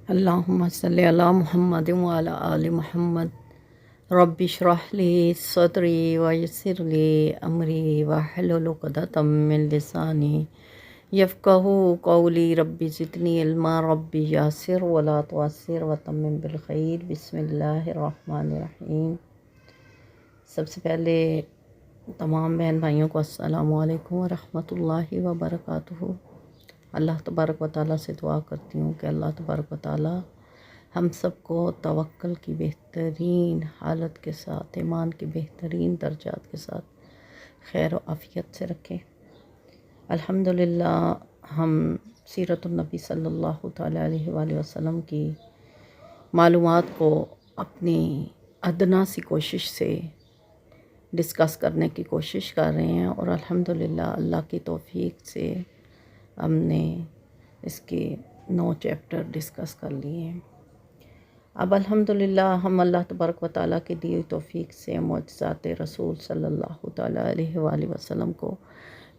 اللہم صلی علی محمد وعلی آل محمد رب اشرح لی صدری ویسر لی امری واحلل عقدۃ من لسانی یفقہوا قولی رب زدنی علما رب یسر ولا تعسر وتمم بالخیر بسم اللہ الرحمن الرحیم۔ سب سے پہلے تمام بہن بھائیوں کو السلام علیکم ورحمۃ اللہ وبرکاتہ۔ اللہ تبارک و تعالیٰ سے دعا کرتی ہوں کہ اللہ تبارک و تعالیٰ ہم سب کو توکل کی بہترین حالت کے ساتھ، ایمان کے بہترین درجات کے ساتھ خیر و عافیت سے رکھے۔ الحمدللہ ہم سیرت النبی صلی اللہ تعالیٰ علیہ وآلہ وسلم کی معلومات کو اپنی ادنا سی کوشش سے ڈسکس کرنے کی کوشش کر رہے ہیں، اور الحمدللہ اللہ کی توفیق سے ہم نے اس کے 9 چیپٹر ڈسکس کر لیے ہیں۔ اب الحمدللہ ہم اللہ تبارک و تعالیٰ کی دی ہوئی توفیق سے معجزات رسول صلی اللہ تعالیٰ علیہ وآلہ وسلم کو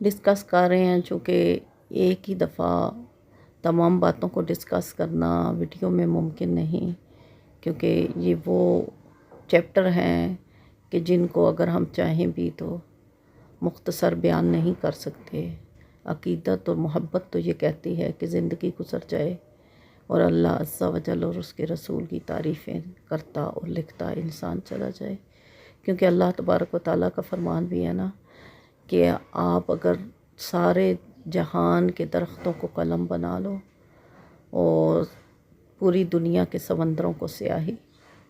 ڈسکس کر رہے ہیں، چونکہ ایک ہی دفعہ تمام باتوں کو ڈسکس کرنا ویڈیو میں ممکن نہیں، کیونکہ یہ وہ چیپٹر ہیں کہ جن کو اگر ہم چاہیں بھی تو مختصر بیان نہیں کر سکتے۔ عقیدت اور محبت تو یہ کہتی ہے کہ زندگی گزر جائے اور اللہ عز و جل اور اس کے رسول کی تعریفیں کرتا اور لکھتا انسان چلا جائے، کیونکہ اللہ تبارک و تعالیٰ کا فرمان بھی ہے نا کہ آپ اگر سارے جہان کے درختوں کو قلم بنا لو اور پوری دنیا کے سمندروں کو سیاہی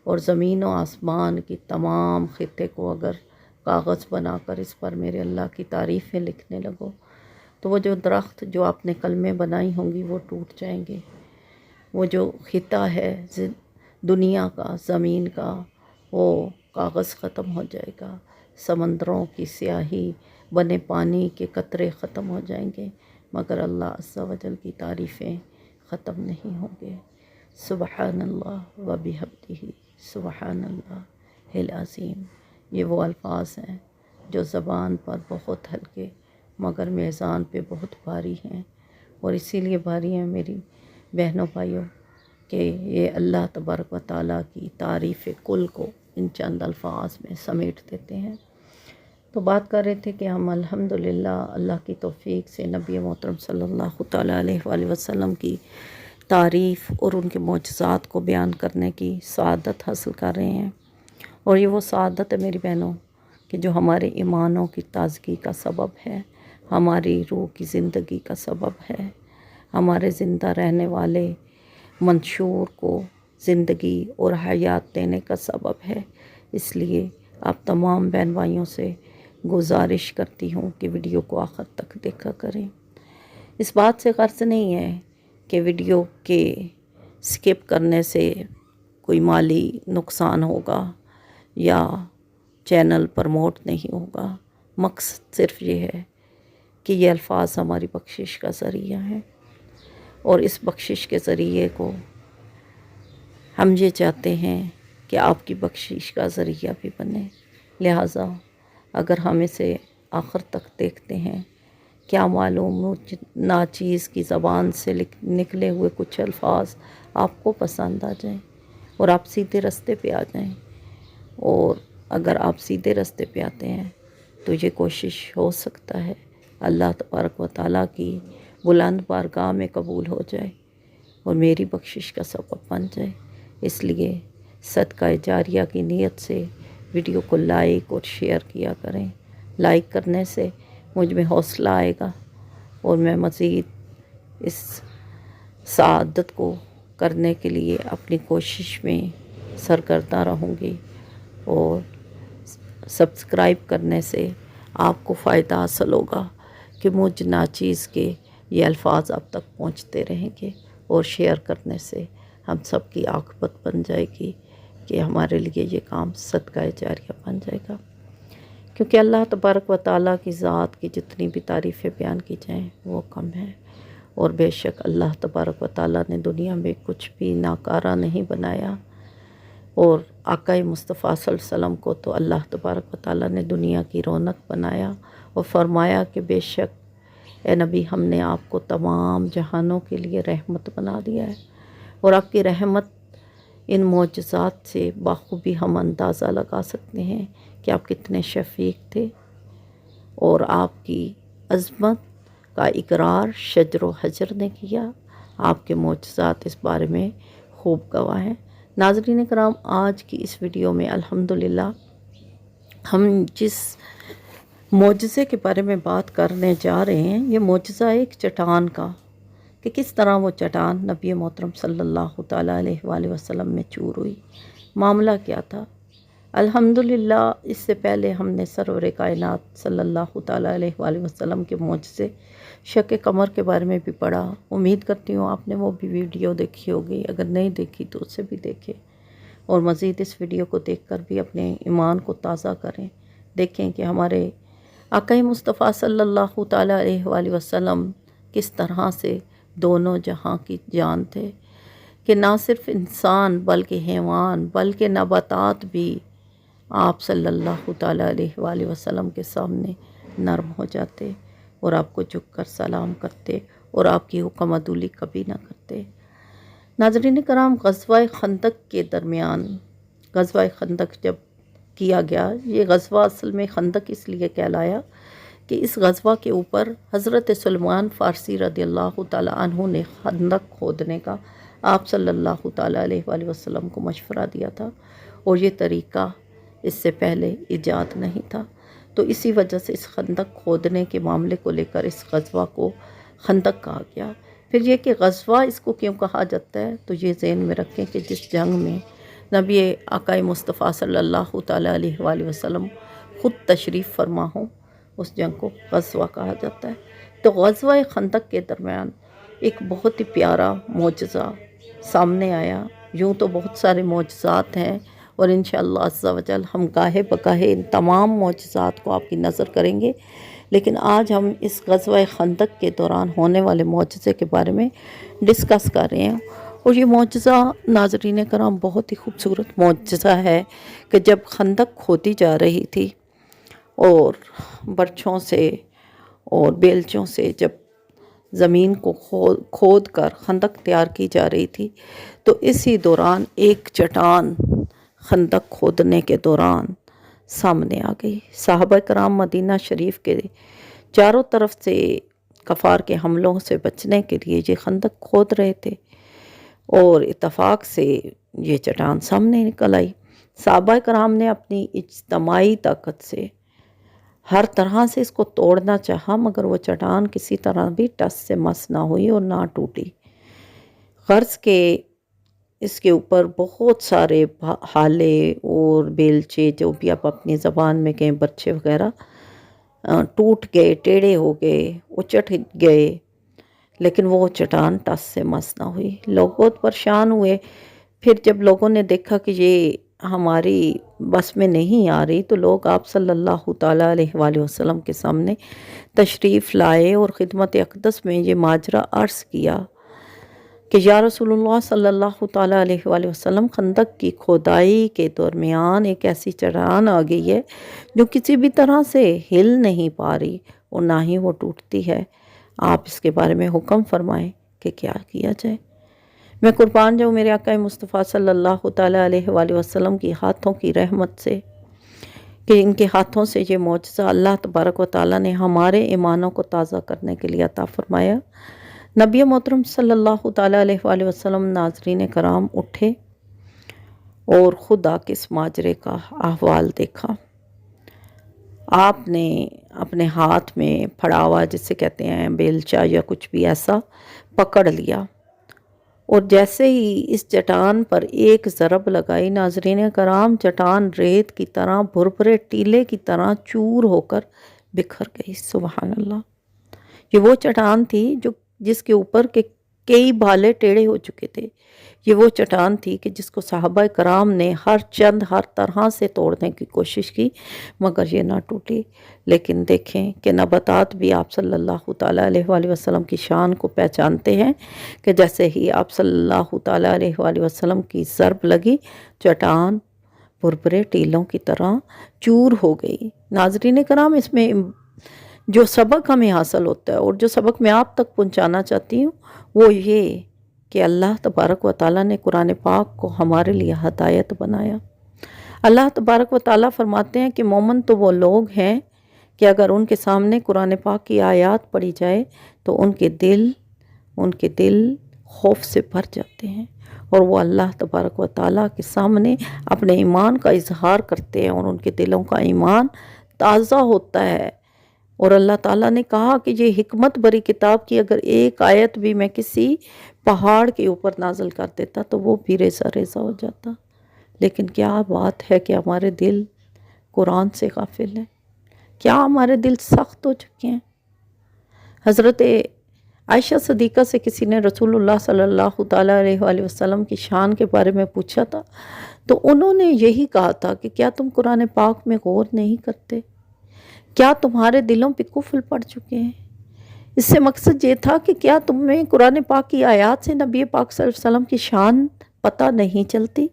اور زمین و آسمان کی تمام خطے کو اگر کاغذ بنا کر اس پر میرے اللہ کی تعریفیں لکھنے لگو، تو وہ جو درخت جو آپ نے قلمیں بنائی ہوں گی وہ ٹوٹ جائیں گے۔ وہ جو خطہ ہے دنیا کا، زمین کا، وہ کاغذ ختم ہو جائے گا، سمندروں کی سیاہی، بنے پانی کے قطرے ختم ہو جائیں گے، مگر اللہ عز و جل کی تعریفیں ختم نہیں ہوں گے۔ سبحان اللہ و بحمدہ سبحان اللہ العظیم، یہ وہ الفاظ ہیں جو زبان پر بہت ہلکے مگر میزان پہ بہت بھاری ہیں، اور اسی لیے بھاری ہیں میری بہنوں بھائیوں کہ یہ اللہ تبارک و تعالیٰ کی تعریف کل کو ان چند الفاظ میں سمیٹ دیتے ہیں۔ تو بات کر رہے تھے کہ ہم الحمدللہ اللہ کی توفیق سے نبی محترم صلی اللہ تعالیٰ علیہ وآلہ وسلم کی تعریف اور ان کے معجزات کو بیان کرنے کی سعادت حاصل کر رہے ہیں، اور یہ وہ سعادت ہے میری بہنوں کہ جو ہمارے ایمانوں کی تازگی کا سبب ہے، ہماری روح کی زندگی کا سبب ہے، ہمارے زندہ رہنے والے منشور کو زندگی اور حیات دینے کا سبب ہے۔ اس لیے آپ تمام بہن بھائیوں سے گزارش کرتی ہوں کہ ویڈیو کو آخر تک دیکھا کریں۔ اس بات سے غرض نہیں ہے کہ ویڈیو کے سکپ کرنے سے کوئی مالی نقصان ہوگا یا چینل پروموٹ نہیں ہوگا، مقصد صرف یہ ہے کہ یہ الفاظ ہماری بخشش کا ذریعہ ہیں، اور اس بخشش کے ذریعے کو ہم یہ چاہتے ہیں کہ آپ کی بخشش کا ذریعہ بھی بنے۔ لہٰذا اگر ہم اسے آخر تک دیکھتے ہیں، کیا معلوم ناچیز کی زبان سے نکلے ہوئے کچھ الفاظ آپ کو پسند آ جائیں اور آپ سیدھے راستے پہ آ جائیں، اور اگر آپ سیدھے راستے پہ آتے ہیں تو یہ کوشش ہو سکتا ہے اللہ تبارک و تعالیٰ کی بلند بارگاہ میں قبول ہو جائے اور میری بخشش کا سبب بن جائے۔ اس لیے صدقہ جاریہ کی نیت سے ویڈیو کو لائک اور شیئر کیا کریں۔ لائک کرنے سے مجھ میں حوصلہ آئے گا اور میں مزید اس سعادت کو کرنے کے لیے اپنی کوشش میں سرگرداں رہوں گی، اور سبسکرائب کرنے سے آپ کو فائدہ حاصل ہوگا کہ مجھ ناچیز کے یہ الفاظ اب تک پہنچتے رہیں گے، اور شیئر کرنے سے ہم سب کی عاقبت بن جائے گی کہ ہمارے لیے یہ کام صدقہ جاریہ بن جائے گا، کیونکہ اللہ تبارک و تعالیٰ کی ذات کی جتنی بھی تعریفیں بیان کی جائیں وہ کم ہیں، اور بے شک اللہ تبارک و تعالیٰ نے دنیا میں کچھ بھی ناکارہ نہیں بنایا، اور آقا مصطفیٰ صلی اللہ علیہ وسلم کو تو اللہ تبارک و تعالیٰ نے دنیا کی رونق بنایا اور فرمایا کہ بے شک اے نبی، ہم نے آپ کو تمام جہانوں کے لیے رحمت بنا دیا ہے۔ اور آپ کی رحمت، ان معجزات سے بخوبی ہم اندازہ لگا سکتے ہیں کہ آپ کتنے شفیق تھے، اور آپ کی عظمت کا اقرار شجر و حجر نے کیا۔ آپ کے معجزات اس بارے میں خوب گواہ ہیں۔ ناظرین کرام، آج کی اس ویڈیو میں الحمدللہ ہم جس معجزے کے بارے میں بات کرنے جا رہے ہیں، یہ معجزہ ایک چٹان کا، کہ کس طرح وہ چٹان نبی محترم صلی اللہ تعالیٰ علیہ وآلہ وسلم میں چور ہوئی۔ معاملہ کیا تھا؟ الحمدللہ اس سے پہلے ہم نے سرور کائنات صلی اللہ تعالیٰ علیہ وآلہ وسلم کے معجزے شق قمر کے بارے میں بھی پڑھا۔ امید کرتی ہوں آپ نے وہ بھی ویڈیو دیکھی ہوگی، اگر نہیں دیکھی تو اسے بھی دیکھیں، اور مزید اس ویڈیو کو دیکھ کر بھی اپنے ایمان کو تازہ کریں۔ دیکھیں کہ ہمارے آقا مصطفیٰ صلی اللہ تعالیٰ علیہ وآلہ وسلم کس طرح سے دونوں جہاں کی جان تھے، کہ نہ صرف انسان بلکہ حیوان بلکہ نباتات بھی آپ صلی اللہ تعالیٰ علیہ وآلہ وسلم کے سامنے نرم ہو جاتے اور آپ کو جھک کر سلام کرتے اور آپ کی حکم عدولی کبھی نہ کرتے۔ ناظرین کرام، غزوہ خندق کے درمیان، غزوہ خندق جب کیا گیا، یہ غزوہ اصل میں خندق اس لیے کہلایا کہ اس غزوہ کے اوپر حضرت سلمان فارسی رضی اللہ تعالیٰ عنہ نے خندق کھودنے کا آپ صلی اللہ تعالیٰ علیہ وآلہ وسلم کو مشورہ دیا تھا، اور یہ طریقہ اس سے پہلے ایجاد نہیں تھا۔ تو اسی وجہ سے اس خندق کھودنے کے معاملے کو لے کر اس غزوہ کو خندق کہا گیا۔ پھر یہ کہ غزوہ اس کو کیوں کہا جاتا ہے، تو یہ ذہن میں رکھیں کہ جس جنگ میں نبی آقا مصطفیٰ صلی اللہ تعالیٰ علیہ وآلہ وسلم خود تشریف فرما ہوں، اس جنگ کو غزوہ کہا جاتا ہے۔ تو غزوہ خندق کے درمیان ایک بہت ہی پیارا معجزہ سامنے آیا۔ یوں تو بہت سارے معجزات ہیں، اور انشاءاللہ عز و جل ہم گاہے بگاہے ان تمام معجزات کو آپ کی نظر کریں گے، لیکن آج ہم اس غزوہ خندق کے دوران ہونے والے معجزے کے بارے میں ڈسکس کر رہے ہیں۔ اور یہ معجزہ ناظرین کرام بہت ہی خوبصورت معجزہ ہے کہ جب خندق کھودی جا رہی تھی اور برچھوں سے اور بیلچوں سے جب زمین کو کھود کر خندق تیار کی جا رہی تھی، تو اسی دوران ایک چٹان خندق کھودنے کے دوران سامنے آ گئی۔ صحابہ کرام مدینہ شریف کے چاروں طرف سے کفار کے حملوں سے بچنے کے لیے یہ خندق کھود رہے تھے، اور اتفاق سے یہ چٹان سامنے نکل آئی۔ صحابہ کرام نے اپنی اجتماعی طاقت سے ہر طرح سے اس کو توڑنا چاہا، مگر وہ چٹان کسی طرح بھی ٹس سے مس نہ ہوئی اور نہ ٹوٹی۔ غرض کے اس کے اوپر بہت سارے ہالے اور بیلچے، جو بھی آپ اپنی زبان میں کہیں، برچے وغیرہ ٹوٹ گئے، ٹیڑھے ہو گئے، اچٹ گئے، لیکن وہ چٹان ٹس سے مس نہ ہوئی۔ لوگ بہت پریشان ہوئے۔ پھر جب لوگوں نے دیکھا کہ یہ ہماری بس میں نہیں آ رہی، تو لوگ آپ صلی اللہ تعالیٰ علیہ وآلہ وسلم کے سامنے تشریف لائے اور خدمت اقدس میں یہ ماجرا عرض کیا کہ یا رسول اللہ صلی اللہ تعالیٰ علیہ وآلہ وسلم، خندق کی کھودائی کے درمیان ایک ایسی چٹان آ گئی ہے جو کسی بھی طرح سے ہل نہیں پا رہی اور نہ ہی وہ ٹوٹتی ہے۔ آپ اس کے بارے میں حکم فرمائیں کہ کیا کیا جائے۔ میں قربان جاؤں میرے آقا مصطفیٰ صلی اللہ تعالیٰ علیہ وآلہ وسلم کی ہاتھوں کی رحمت سے، کہ ان کے ہاتھوں سے یہ معجزہ اللہ تبارک و تعالیٰ نے ہمارے ایمانوں کو تازہ کرنے کے لیے عطا فرمایا۔ نبی محترم صلی اللہ تعالیٰ علیہ وآلہ وسلم، ناظرین کرام، اٹھے اور خود آ کے اس ماجرے کا احوال دیکھا۔ آپ نے اپنے ہاتھ میں پھڑاوا، جسے کہتے ہیں بیلچا یا کچھ بھی ایسا، پکڑ لیا، اور جیسے ہی اس چٹان پر ایک ضرب لگائی، ناظرین کرام، چٹان ریت کی طرح، بھربھرے ٹیلے کی طرح چور ہو کر بکھر گئی۔ سبحان اللہ! یہ وہ چٹان تھی جس کے اوپر کے کئی بھالے ٹیڑھے ہو چکے تھے۔ یہ وہ چٹان تھی کہ جس کو صحابہ کرام نے ہر طرح سے توڑنے کی کوشش کی، مگر یہ نہ ٹوٹی۔ لیکن دیکھیں کہ نباتات بھی آپ صلی اللہ تعالیٰ علیہ وآلہ وسلم کی شان کو پہچانتے ہیں، کہ جیسے ہی آپ صلی اللہ تعالیٰ علیہ وآلہ وسلم کی ضرب لگی، چٹان بھربھرے ٹیلوں کی طرح چور ہو گئی۔ ناظرین کرام، اس میں جو سبق ہمیں حاصل ہوتا ہے اور جو سبق میں آپ تک پہنچانا چاہتی ہوں، وہ یہ کہ اللہ تبارک و تعالیٰ نے قرآن پاک کو ہمارے لیے ہدایت بنایا۔ اللہ تبارک و تعالیٰ فرماتے ہیں کہ مومن تو وہ لوگ ہیں کہ اگر ان کے سامنے قرآن پاک کی آیات پڑھی جائے تو ان کے دل خوف سے بھر جاتے ہیں، اور وہ اللہ تبارک و تعالیٰ کے سامنے اپنے ایمان کا اظہار کرتے ہیں، اور ان کے دلوں کا ایمان تازہ ہوتا ہے۔ اور اللہ تعالیٰ نے کہا کہ یہ حکمت بری کتاب کی اگر ایک آیت بھی میں کسی پہاڑ کے اوپر نازل کر دیتا تو وہ بھی ریزہ ریزہ ہو جاتا۔ لیکن کیا بات ہے کہ ہمارے دل قرآن سے غافل ہیں، کیا ہمارے دل سخت ہو چکے ہیں۔ حضرت عائشہ صدیقہ سے کسی نے رسول اللہ صلی اللہ تعالیٰ علیہ وآلہ وسلم کی شان کے بارے میں پوچھا تھا، تو انہوں نے یہی کہا تھا کہ کیا تم قرآن پاک میں غور نہیں کرتے؟ کیا تمہارے دلوں پہ قفل پڑ چکے ہیں؟ اس سے مقصد یہ تھا کہ کیا تمہیں قرآن پاک کی آیات سے نبی پاک صلی اللہ علیہ وسلم کی شان پتہ نہیں چلتی،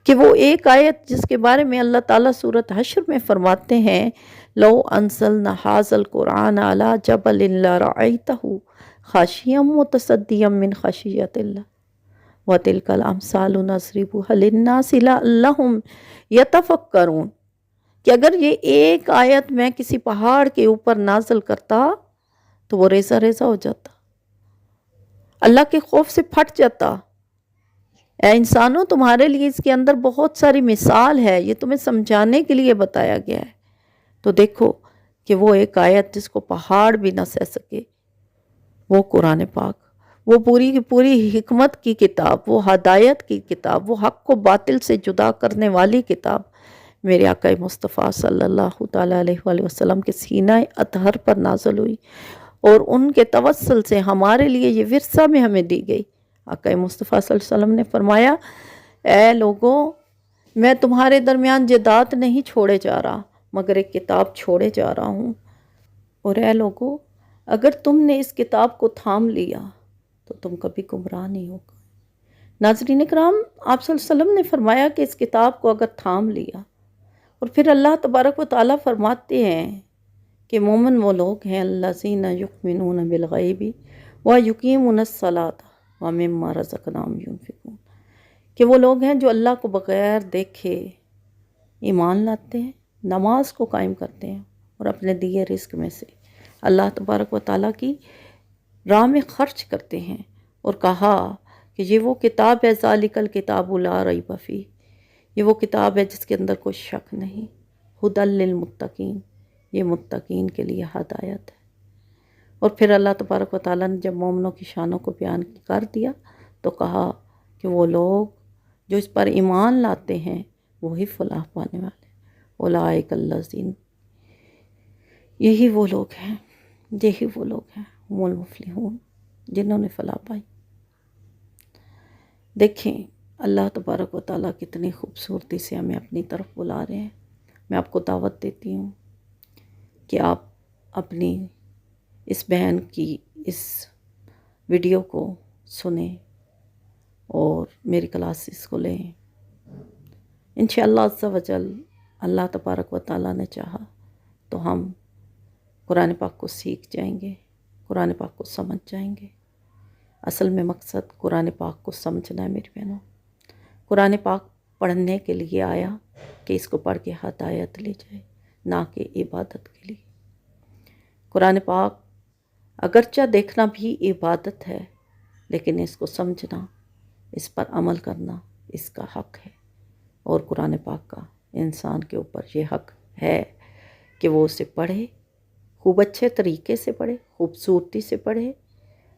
کہ وہ ایک آیت جس کے بارے میں اللہ تعالیٰ سورۃ حشر میں فرماتے ہیں لو انزلنا ھذا القرآن علی جبل لرأیتہ خاشعا متصدعا من خشیۃ اللہ وتلک الامثال نضربها للناس لعلہم یتفکرون، کہ اگر یہ ایک آیت میں کسی پہاڑ کے اوپر نازل کرتا تو وہ ریزہ ریزہ ہو جاتا، اللہ کے خوف سے پھٹ جاتا۔ اے انسانوں، تمہارے لیے اس کے اندر بہت ساری مثال ہے، یہ تمہیں سمجھانے کے لیے بتایا گیا ہے۔ تو دیکھو کہ وہ ایک آیت جس کو پہاڑ بھی نہ سہ سکے، وہ قرآن پاک، وہ پوری کی پوری حکمت کی کتاب، وہ ہدایت کی کتاب، وہ حق کو باطل سے جدا کرنے والی کتاب میرے آقا مصطفیٰ صلی اللہ تعالیٰ علیہ وآلہ وسلم کے سینہ اطہر پر نازل ہوئی، اور ان کے توسل سے ہمارے لیے یہ ورثہ میں ہمیں دی گئی۔ آقا مصطفیٰ صلی اللہ علیہ وسلم نے فرمایا، اے لوگوں، میں تمہارے درمیان جدات نہیں چھوڑے جا رہا مگر ایک کتاب چھوڑے جا رہا ہوں، اور اے لوگوں، اگر تم نے اس کتاب کو تھام لیا تو تم کبھی گمراہ نہیں ہوگا۔ ناظرین کرام، آپ صلی اللہ علیہ وسلم نے فرمایا کہ اس کتاب کو اگر تھام لیا، اور پھر اللہ تبارک و تعالیٰ فرماتے ہیں کہ مومن وہ لوگ ہیں الذین یؤمنون بالغیب ویقیمون الصلاۃ ومما رزقناہم ینفقون، کہ وہ لوگ ہیں جو اللہ کو بغیر دیکھے ایمان لاتے ہیں، نماز کو قائم کرتے ہیں، اور اپنے دیے رزق میں سے اللہ تبارک و تعالیٰ کی راہ میں خرچ کرتے ہیں۔ اور کہا کہ یہ وہ کتاب ہے ذالک الکتاب لا ریب فیہ، یہ وہ کتاب ہے جس کے اندر کوئی شک نہیں، ھدی للمتقین، یہ متقین کے لیے ہدایت ہے۔ اور پھر اللہ تبارک و تعالیٰ نے جب مومنوں کی شانوں کو بیان کر دیا تو کہا کہ وہ لوگ جو اس پر ایمان لاتے ہیں وہی فلاح پانے والے، اولئک الذین، یہی وہ لوگ ہیں ہم المفلحون، جنہوں نے فلاح پائی۔ دیکھیں اللہ تبارک و تعالیٰ کتنی خوبصورتی سے ہمیں اپنی طرف بلا رہے ہیں۔ میں آپ کو دعوت دیتی ہوں کہ آپ اپنی اس بہن کی اس ویڈیو کو سنیں اور میری کلاسز کو لیں۔ انشاءاللہ عز و جل اللہ تبارک و تعالیٰ نے چاہا تو ہم قرآن پاک کو سیکھ جائیں گے، قرآن پاک کو سمجھ جائیں گے۔ اصل میں مقصد قرآن پاک کو سمجھنا ہے میری بہنوں۔ قرآن پاک پڑھنے کے لیے آیا کہ اس کو پڑھ کے ہدایت لی جائے، نہ کہ عبادت کے لیے۔ قرآن پاک اگرچہ دیکھنا بھی عبادت ہے، لیکن اس کو سمجھنا، اس پر عمل کرنا اس کا حق ہے، اور قرآن پاک کا انسان کے اوپر یہ حق ہے کہ وہ اسے پڑھے، خوب اچھے طریقے سے پڑھے، خوبصورتی سے پڑھے،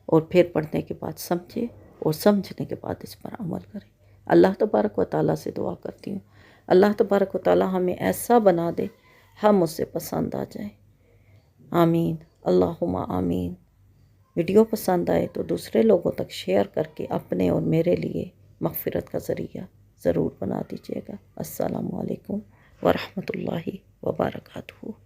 اور پھر پڑھنے کے بعد سمجھے، اور سمجھنے کے بعد اس پر عمل کرے۔ اللہ تبارک و تعالیٰ سے دعا کرتی ہوں اللہ تبارک و تعالیٰ ہمیں ایسا بنا دے ہم اس سے پسند آ جائیں۔ آمین، اللہم آمین۔ ویڈیو پسند آئے تو دوسرے لوگوں تک شیئر کر کے اپنے اور میرے لیے مغفرت کا ذریعہ ضرور بنا دیجیے گا۔ السلام علیکم ورحمۃ اللہ وبرکاتہ۔